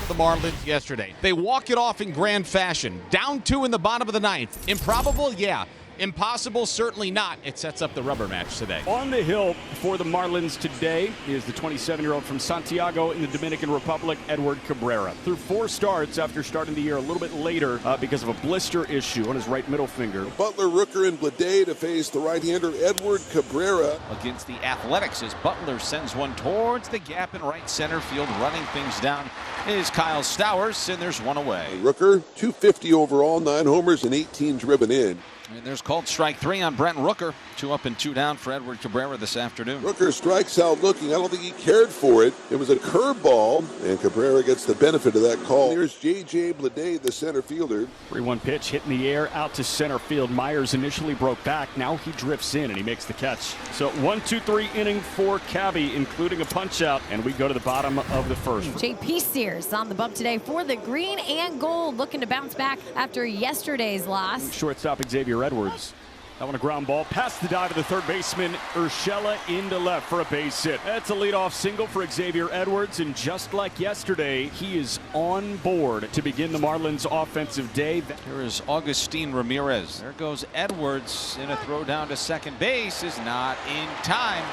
for the Marlins yesterday. They walk it off in grand fashion. Down 2 in the bottom of the ninth. Improbable? Yeah. Impossible? Certainly not. It sets up the rubber match today. On the hill for the Marlins today is the 27-year-old from Santiago in the Dominican Republic, Edward Cabrera. Through 4 starts after starting the year a little bit later because of a blister issue on his right middle finger. Butler, Rooker, and Blade to face the right-hander Edward Cabrera. Against the Athletics as Butler sends one towards the gap in right center field. Running things down is Kyle Stowers, and there's one away. Rooker, 250 overall, 9 homers, and 18 driven in. And there's called strike 3 on Brent Rooker. 2 up and 2 down for Edward Cabrera this afternoon. Rooker strikes out looking. I don't think he cared for it. It was a curveball, and Cabrera gets the benefit of that call. Here's J.J. Blade, the center fielder. 3-1 pitch hit in the air out to center field. Myers initially broke back. Now he drifts in, and he makes the catch. So 1-2-3 inning for Cabby, including a punch-out, and we go to the bottom of the first. J.P. Sears on the bump today for the green and gold, looking to bounce back after yesterday's loss. Shortstop Xavier Edwards. That one a ground ball past the dive of the third baseman Urshela into left for a base hit. That's a leadoff single for Xavier Edwards, and just like yesterday, he is on board to begin the Marlins offensive day. Here is Augustine Ramirez. There goes Edwards, and a throw down to second base is not in time.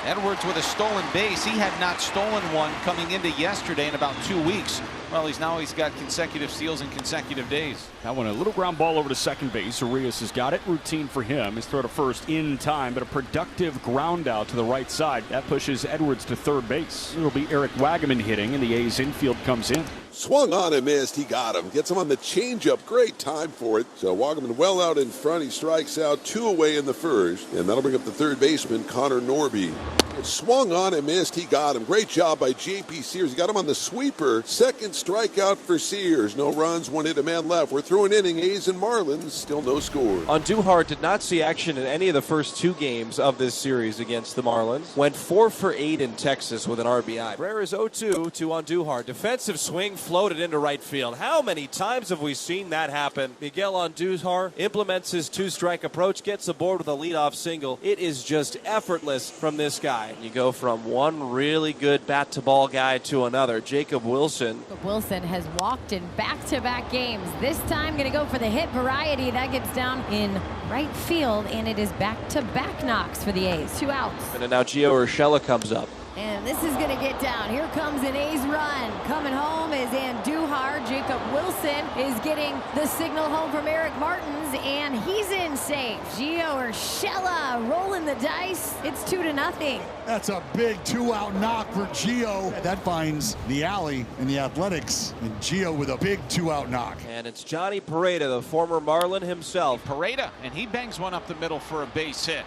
Edwards with a stolen base. He had not stolen one coming into yesterday in about 2 weeks. Well, he's got consecutive steals in consecutive days. That one a little ground ball over to second base. Arias has got it. Routine for him. His throw to first in time, but a productive ground out to the right side. That pushes Edwards to third base. It'll be Eric Wagaman hitting, and the A's infield comes in. Swung on and missed. He got him. Gets him on the changeup. Great time for it. So Wagaman well out in front. He strikes out, 2 away in the first. And that'll bring up the third baseman, Connor Norby. It swung on and missed. He got him. Great job by J.P. Sears. He got him on the sweeper. Second strikeout for Sears. No runs, 1 hit, a man left. We're through an inning. A's and Marlins. Still no score. Andujar did not see action in any of the first 2 games of this series against the Marlins. Went 4 for 8 in Texas with an RBI. Cabrera's 0-2 to Andujar. Defensive swing floated into right field. How many times have we seen that happen? Miguel Andujar implements his 2-strike approach, gets aboard with a leadoff single. It is just effortless from this guy. You go from one really good bat-to-ball guy to another. Jacob Wilson. Wilson has walked in back-to-back games. This time going to go for the hit variety. That gets down in right field, and it is back-to-back knocks for the A's. 2 outs. And now Gio Urshela comes up. And this is going to get down. Here comes an A's run. Coming home is Andujar. Jacob Wilson is getting the signal home from Eric Martins, and he's in safe. Gio Urshela rolling the dice. It's 2-0. That's a big 2-out knock for Gio. That finds the alley in the Athletics, and Gio with a big 2-out knock. And it's Johnny Pareda, the former Marlin himself. Pareda, and he bangs one up the middle for a base hit.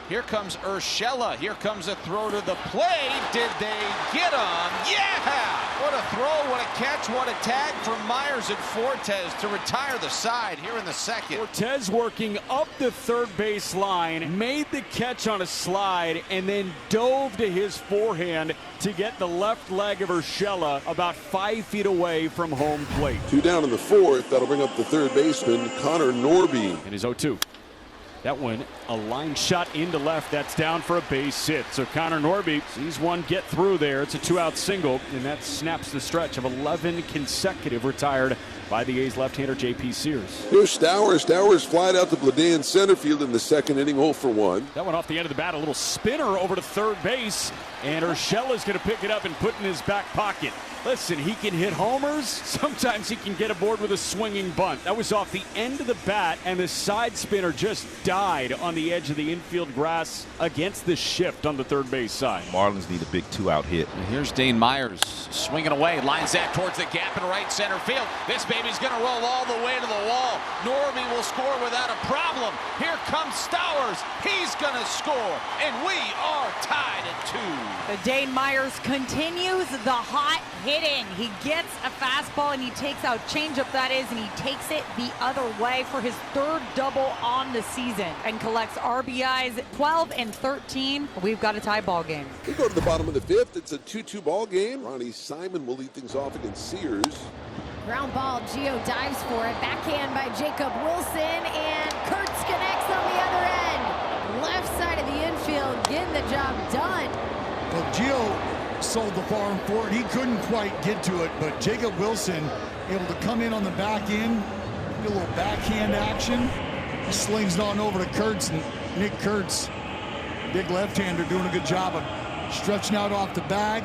Here comes Urshela. Here comes a throw to the plate. Did they get him? Yeah! What a throw, what a catch, what a tag from Myers and Fortes to retire the side here in the second. Fortes working up the third base line, made the catch on a slide, and then dove to his forehand to get the left leg of Urshela about 5 feet away from home plate. 2 down in the fourth. That'll bring up the third baseman, Connor Norby. And his 0-2. That one, a line shot into left. That's down for a base hit. So Connor Norby sees one get through there. It's a 2-out single, and that snaps the stretch of 11 consecutive retired by the A's left-hander J.P. Sears. Here's Stowers. Stowers flied out to Blade in center field in the second inning, 0 for 1. That one off the end of the bat, a little spinner over to third base, and Urshela's going to pick it up and put in his back pocket. Listen, he can hit homers. Sometimes he can get aboard with a swinging bunt. That was off the end of the bat, and the side spinner just died on the edge of the infield grass against the shift on the third base side. Marlins need a big 2-out hit. And here's Dane Myers swinging away, lines that towards the gap in right center field. This baby's going to roll all the way to the wall. Norby will score without a problem. Here comes Stowers. He's going to score, and we are tied at 2. Dane Myers continues the hot hitting. He gets a fastball and he takes out changeup, that is, and he takes it the other way for his 3rd double on the season and collects RBIs 12 and 13. We've got a tie ball game. We go to the bottom of the 5th. It's a 2-2 ball game. Ronnie Simon will lead things off against Sears. Ground ball. Gio dives for it. Backhand by Jacob Wilson, and Kurtz connects on the other end. Left side of the infield, getting the job done. Well, Gio sold the farm for it. He couldn't quite get to it, but Jacob Wilson able to come in on the back end, get a little backhand action. He slings it on over to Kurtz, and Nick Kurtz, big left-hander, doing a good job of stretching out off the bag.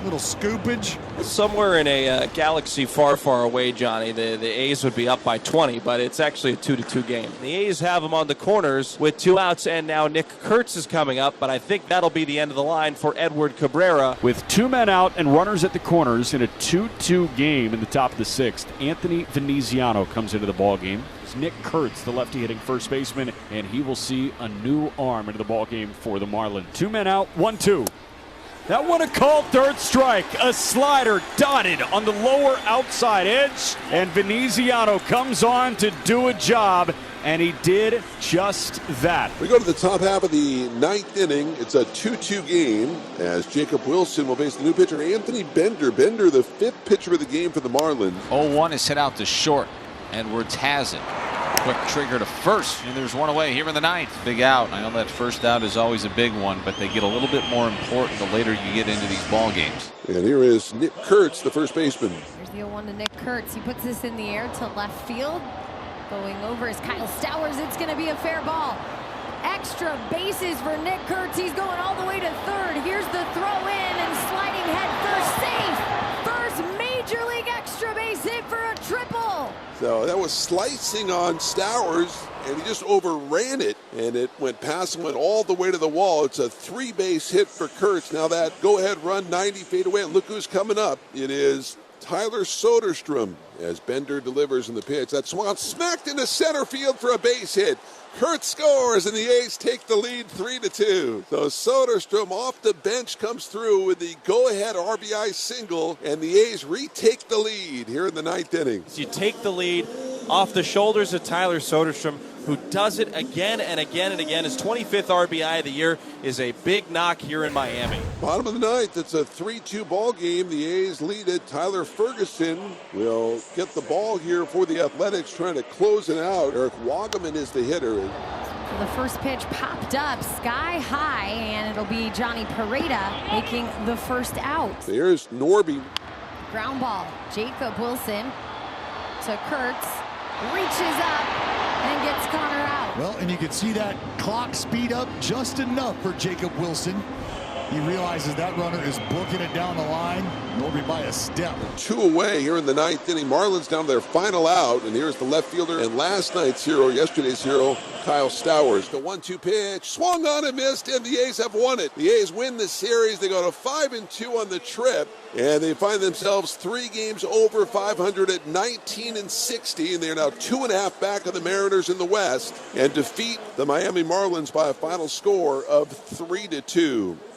Little scoopage. Somewhere in a galaxy far, far away, Johnny, the A's would be up by 20, but it's actually a 2-2 game. The A's have them on the corners with 2 outs, and now Nick Kurtz is coming up, but I think that'll be the end of the line for Edward Cabrera. With 2 men out and runners at the corners in a 2-2 game in the top of the 6th, Anthony Veneziano comes into the ball game. It's Nick Kurtz, the lefty hitting first baseman, and he will see a new arm into the ball game for the Marlins. 2 men out, 1-2. That one a called third strike. A slider dotted on the lower outside edge. And Veneziano comes on to do a job, and he did just that. We go to the top half of the 9th inning. It's a 2-2 game as Jacob Wilson will face the new pitcher, Anthony Bender. Bender, the 5th pitcher of the game for the Marlins. 0-1 is hit out to short. Edwards has it. Quick trigger to first, and there's one away here in the 9th. Big out. I know that first out is always a big one, but they get a little bit more important the later you get into these ball games. And here is Nick Kurtz, the first baseman. Here's the 0-1 to Nick Kurtz. He puts this in the air to left field. Going over is Kyle Stowers. It's going to be a fair ball. Extra bases for Nick Kurtz. He's going all the way to third. Here's the throw in and sliding head first, safe. First major league extra base hit for a triple. So that was slicing on Stowers, and he just overran it, and it went past him, went all the way to the wall. It's a 3-base hit for Kurtz. Now that go-ahead run 90 feet away, and look who's coming up. It is Tyler Soderstrom as Bender delivers in the pitch. That swung smacked into center field for a base hit. Kurtz scores, and the A's take the lead 3-2. So Soderstrom off the bench comes through with the go-ahead RBI single, and the A's retake the lead here in the 9th inning. You take the lead off the shoulders of Tyler Soderstrom, who does it again and again and again. His 25th RBI of the year is a big knock here in Miami. Bottom of the 9th, it's a 3-2 ball game. The A's lead it. Tyler Ferguson will get the ball here for the Athletics, trying to close it out. Eric Wagaman is the hitter. So the first pitch popped up sky high, and it'll be Johnny Pareda making the first out. There's Norby. Ground ball. Jacob Wilson to Kurtz. Reaches up and gets Connor out. Well, and you can see that clock speed up just enough for Jacob Wilson. He realizes that runner is booking it down the line, Norby by a step. 2 away here in the 9th inning. Marlins down to their final out, and here's the left fielder and last night's hero, yesterday's hero, Kyle Stowers. The 1-2 pitch, swung on and missed, and the A's have won it. The A's win the series. They go to 5-2 on the trip, and they find themselves 3 games over 500 at 19-60, and they're now 2.5 back of the Mariners in the West, and defeat the Miami Marlins by a final score of 3-2.